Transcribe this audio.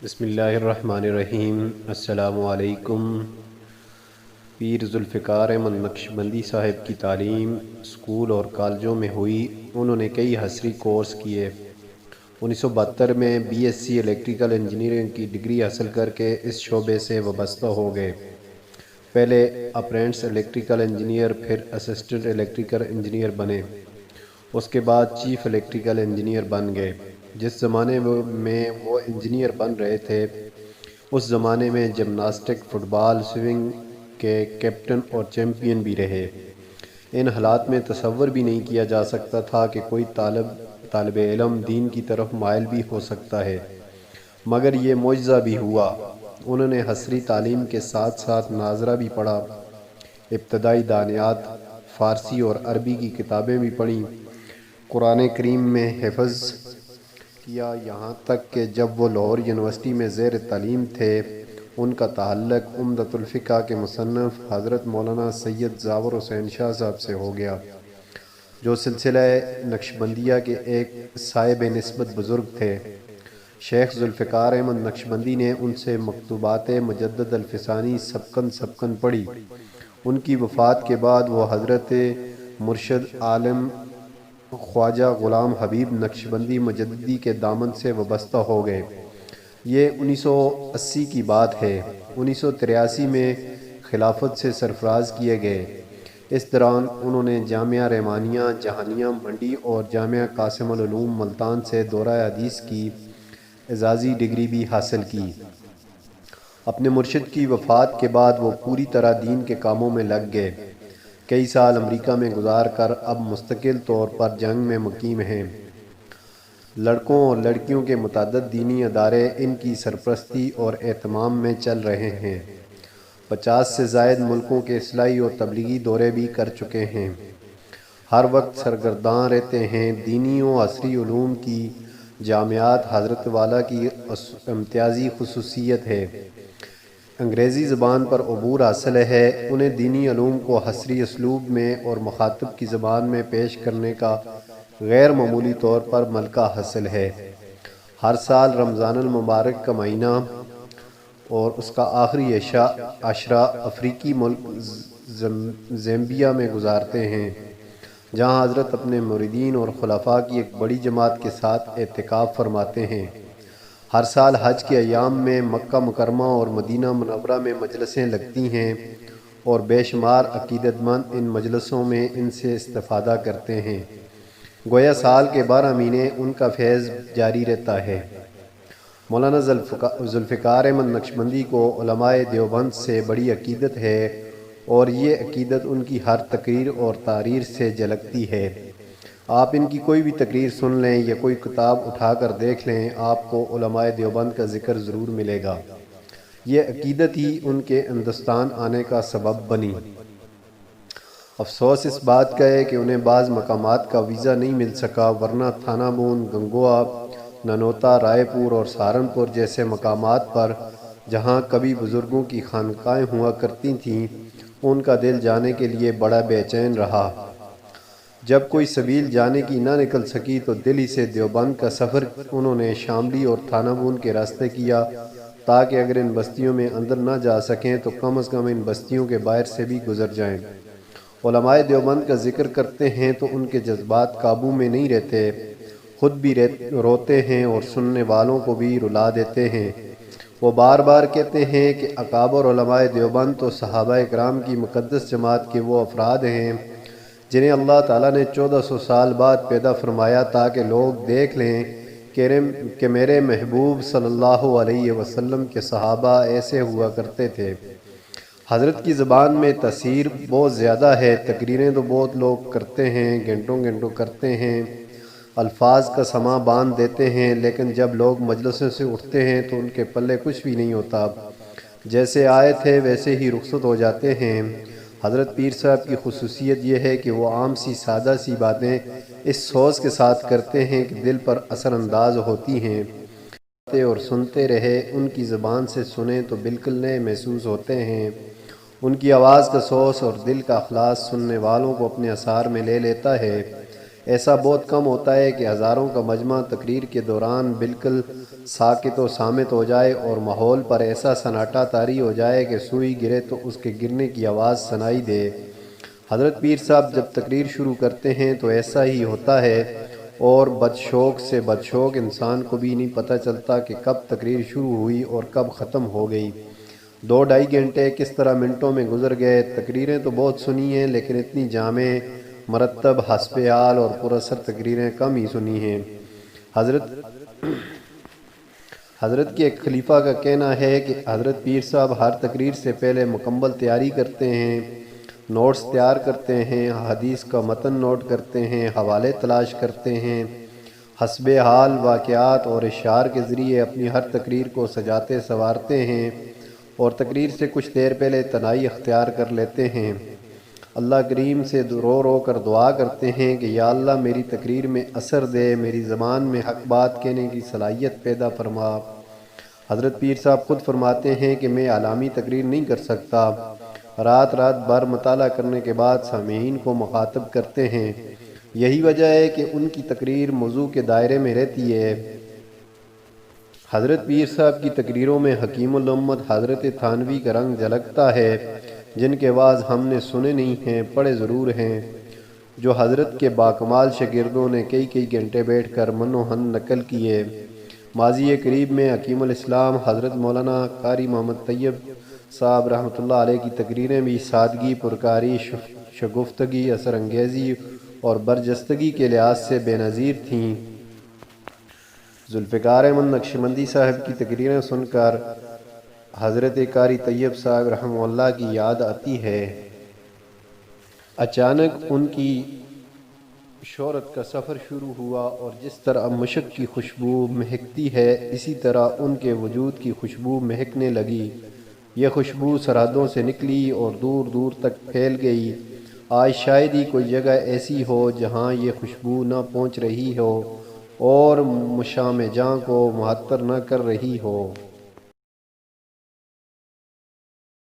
بسم اللہ الرحمن الرحیم۔ السلام علیکم۔ پیر ذوالفقار احمد نقشبندی صاحب کی تعلیم اسکول اور کالجوں میں ہوئی۔ انہوں نے کئی حصری کورس کیے۔ 1972 میں B S C electrical engineering کی ڈگری حاصل کر کے اس شعبے سے وابستہ ہو گئے۔ پہلے اپرینٹس الیکٹریکل انجینئر، پھر اسسٹنٹ الیکٹریکل انجینئر بنے، اس کے بعد چیف الیکٹریکل انجینئر بن گئے۔ جس زمانے میں وہ انجینئر بن رہے تھے اس زمانے میں جمناسٹک، فٹ بال، سوئمنگ کے کیپٹن اور چیمپئن بھی رہے۔ ان حالات میں تصور بھی نہیں کیا جا سکتا تھا کہ کوئی طالب علم دین کی طرف مائل بھی ہو سکتا ہے، مگر یہ معجزہ بھی ہوا۔ انہوں نے حصری تعلیم کے ساتھ ساتھ ناظرہ بھی پڑھا، ابتدائی دانیات، فارسی اور عربی کی کتابیں بھی پڑھیں، قرآن کریم میں حفظ کیا، یہاں تک کہ جب وہ لاہور یونیورسٹی میں زیر تعلیم تھے ان کا تعلق عمدۃ الفقہ کے مصنف حضرت مولانا سید ظاہر حسین شاہ صاحب سے ہو گیا، جو سلسلہ نقشبندیہ کے ایک صاحب نسبت بزرگ تھے۔ شیخ ذوالفقار احمد نقشبندی نے ان سے مکتوبات مجدد الفسانی سبقاً پڑھی۔ ان کی وفات کے بعد وہ حضرت مرشد عالم خواجہ غلام حبیب نقشبندی مجددی کے دامن سے وابستہ ہو گئے۔ یہ 1980 کی بات ہے۔ 1983 میں خلافت سے سرفراز کیے گئے۔ اس دوران انہوں نے جامعہ رحمانیہ جہانیہ منڈی اور جامعہ قاسم العلوم ملتان سے دورہ حدیث کی اعزازی ڈگری بھی حاصل کی۔ اپنے مرشد کی وفات کے بعد وہ پوری طرح دین کے کاموں میں لگ گئے۔ کئی سال امریکہ میں گزار کر اب مستقل طور پر جنگ میں مقیم ہیں۔ لڑکوں اور لڑکیوں کے متعدد دینی ادارے ان کی سرپرستی اور اہتمام میں چل رہے ہیں۔ 50 سے زائد ملکوں کے اصلاحی اور تبلیغی دورے بھی کر چکے ہیں۔ ہر وقت سرگرداں رہتے ہیں۔ دینی و عصری علوم کی جامعات حضرت والا کی امتیازی خصوصیت ہے۔ انگریزی زبان پر عبور حاصل ہے۔ انہیں دینی علوم کو حصری اسلوب میں اور مخاطب کی زبان میں پیش کرنے کا غیر معمولی طور پر ملکہ حاصل ہے۔ ہر سال رمضان المبارک کا مہینہ اور اس کا آخری عشرہ افریقی ملک زیمبیا میں گزارتے ہیں، جہاں حضرت اپنے مریدین اور خلفاء کی ایک بڑی جماعت کے ساتھ اعتکاف فرماتے ہیں۔ ہر سال حج کے ایام میں مکہ مکرمہ اور مدینہ منورہ میں مجلسیں لگتی ہیں اور بے شمار عقیدت مند ان مجلسوں میں ان سے استفادہ کرتے ہیں۔ گویا سال کے 12 مہینے ان کا فیض جاری رہتا ہے۔ مولانا ذوالفقار احمد نقشبندی کو علماء دیوبند سے بڑی عقیدت ہے اور یہ عقیدت ان کی ہر تقریر اور تحریر سے جھلکتی ہے۔ آپ ان کی کوئی بھی تقریر سن لیں یا کوئی کتاب اٹھا کر دیکھ لیں، آپ کو علماء دیوبند کا ذکر ضرور ملے گا۔ یہ عقیدت ہی ان کے ہندوستان آنے کا سبب بنی۔ افسوس اس بات کا ہے کہ انہیں بعض مقامات کا ویزا نہیں مل سکا، ورنہ تھانہ بون، گنگوا، ننوتا، رائے پور اور سہارنپور جیسے مقامات پر جہاں کبھی بزرگوں کی خانقاہیں ہوا کرتی تھیں، ان کا دل جانے کے لیے بڑا بے چین رہا۔ جب کوئی سبیل جانے کی نہ نکل سکی تو دلی سے دیوبند کا سفر انہوں نے شاملی اور تھانہ بون کے راستے کیا، تاکہ اگر ان بستیوں میں اندر نہ جا سکیں تو کم از کم ان بستیوں کے باہر سے بھی گزر جائیں۔ علماء دیوبند کا ذکر کرتے ہیں تو ان کے جذبات قابو میں نہیں رہتے، خود بھی روتے ہیں اور سننے والوں کو بھی رلا دیتے ہیں۔ وہ بار بار کہتے ہیں کہ اکابر علماء دیوبند تو صحابہ کرام کی مقدس جماعت کے وہ افراد ہیں جنہیں اللہ تعالیٰ نے 1400 سال بعد پیدا فرمایا تاکہ لوگ دیکھ لیں کہ میرے محبوب صلی اللہ علیہ وسلم کے صحابہ ایسے ہوا کرتے تھے۔ حضرت کی زبان میں تاثیر بہت زیادہ ہے۔ تقریریں تو بہت لوگ کرتے ہیں، گھنٹوں گھنٹوں کرتے ہیں، الفاظ کا سماں باندھ دیتے ہیں، لیکن جب لوگ مجلسوں سے اٹھتے ہیں تو ان کے پلے کچھ بھی نہیں ہوتا، جیسے آئے تھے ویسے ہی رخصت ہو جاتے ہیں۔ حضرت پیر صاحب کی خصوصیت یہ ہے کہ وہ عام سی سادہ سی باتیں اس سوچ کے ساتھ کرتے ہیں کہ دل پر اثر انداز ہوتی ہیں۔ اور سنتے رہے، ان کی زبان سے سنیں تو بالکل نئے محسوس ہوتے ہیں۔ ان کی آواز کا سوس اور دل کا اخلاص سننے والوں کو اپنے اثار میں لے لیتا ہے۔ ایسا بہت کم ہوتا ہے کہ ہزاروں کا مجمع تقریر کے دوران بالکل ساکت و صامت ہو جائے اور ماحول پر ایسا سناٹا طاری ہو جائے کہ سوئی گرے تو اس کے گرنے کی آواز سنائی دے۔ حضرت پیر صاحب جب تقریر شروع کرتے ہیں تو ایسا ہی ہوتا ہے، اور بدشوق سے بدشوق انسان کو بھی نہیں پتہ چلتا کہ کب تقریر شروع ہوئی اور کب ختم ہو گئی۔ 2-2.5 گھنٹے کس طرح منٹوں میں گزر گئے۔ تقریریں تو بہت سنی ہیں، لیکن اتنی جامع، مرتب، حسب حال اور پر اثر تقریریں کم ہی سنی ہیں۔ حضرت کے ایک خلیفہ کا کہنا ہے کہ حضرت پیر صاحب ہر تقریر سے پہلے مکمل تیاری کرتے ہیں، نوٹس تیار کرتے ہیں، حدیث کا متن نوٹ کرتے ہیں، حوالے تلاش کرتے ہیں، حسب حال، واقعات اور اشعار کے ذریعے اپنی ہر تقریر کو سجاتے سنوارتے ہیں، اور تقریر سے کچھ دیر پہلے تنہائی اختیار کر لیتے ہیں۔ اللہ کریم سے رو رو کر دعا کرتے ہیں کہ یا اللہ میری تقریر میں اثر دے، میری زبان میں حق بات کہنے کی صلاحیت پیدا فرما۔ حضرت پیر صاحب خود فرماتے ہیں کہ میں علامی تقریر نہیں کر سکتا۔ رات بھر مطالعہ کرنے کے بعد سامعین کو مخاطب کرتے ہیں۔ یہی وجہ ہے کہ ان کی تقریر موضوع کے دائرے میں رہتی ہے۔ حضرت پیر صاحب کی تقریروں میں حکیم الامت حضرت تھانوی کا رنگ جھلکتا ہے، جن کے واعظ ہم نے سنے نہیں ہیں، پڑھے ضرور ہیں، جو حضرت کے باکمال شاگردوں نے کئی گھنٹے بیٹھ کر من و ہن نقل کیے۔ ماضی قریب میں حکیم الاسلام حضرت مولانا قاری محمد طیب صاحب رحمۃ اللہ علیہ کی تقریریں بھی سادگی، پرکاری، شگفتگی، اثر انگیزی اور برجستگی کے لحاظ سے بے نظیر تھیں۔ ذوالفقار احمد نقشبندی صاحب کی تقریریں سن کر حضرت قاری طیب صاحب رحمہ اللہ کی یاد آتی ہے۔ اچانک ان کی شہرت کا سفر شروع ہوا، اور جس طرح مشک کی خوشبو مہکتی ہے، اسی طرح ان کے وجود کی خوشبو مہکنے لگی۔ یہ خوشبو سرحدوں سے نکلی اور دور دور تک پھیل گئی۔ آج شاید ہی کوئی جگہ ایسی ہو جہاں یہ خوشبو نہ پہنچ رہی ہو اور مشام جاں کو معطر نہ کر رہی ہو۔